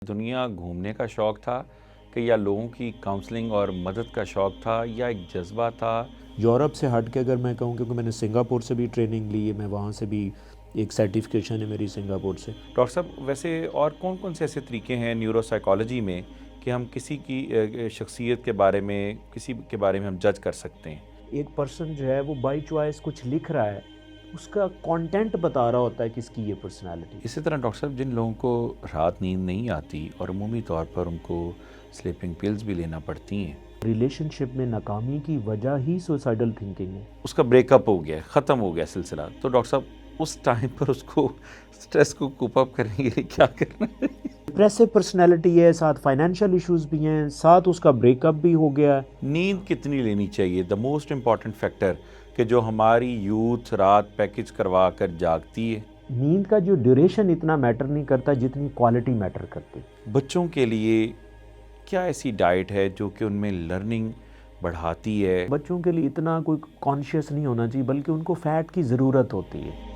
दुनिया घूमने का शौक़ था कि या लोगों की काउंसलिंग और मदद का शौक़ था या एक जज्बा था? यूरोप से हट के अगर मैं कहूँ, क्योंकि मैंने सिंगापुर से भी ट्रेनिंग ली है, मैं वहाँ से भी एक सर्टिफिकेशन है मेरी सिंगापुर से। डॉक्टर साहब, वैसे और कौन-कौन से ऐसे तरीके हैं न्यूरोसाइकोलॉजी में कि हम किसी की शख्सियत के बारे में, किसी के बारे में हम जज कर सकते हैं? एक पर्सन जो है वो बाय चॉइस कुछ लिख रहा है, उसका कंटेंट बता रहा होता है किसकी ये पर्सनैलिटी। इसी तरह डॉक्टर साहब, जिन लोगों को रात नींद नहीं आती और अमूमी तौर पर उनको स्लीपिंग पिल्स भी लेना पड़ती हैं, रिलेशनशिप में नाकामी की वजह ही सुसाइडल थिंकिंग है। उसका ब्रेकअप हो गया, ख़त्म हो गया सिलसिला, तो डॉक्टर साहब उस टाइम पर उसको स्ट्रेस को कोप अप करने के लिए क्या करना है? डिप्रेसिव पर्सनैलिटी है, साथ फाइनेंशियल इश्यूज भी हैं, साथ उसका ब्रेकअप भी हो गया है। नींद कितनी लेनी चाहिए? द मोस्ट इम्पॉर्टेंट फैक्टर कि जो हमारी यूथ रात पैकेज करवा कर जागती है। नींद का जो ड्यूरेशन इतना मैटर नहीं करता जितनी क्वालिटी मैटर करती। बच्चों के लिए क्या ऐसी डाइट है जो कि उनमें लर्निंग बढ़ाती है? बच्चों के लिए इतना कोई कॉन्शियस नहीं होना चाहिए, बल्कि उनको फैट की ज़रूरत होती है।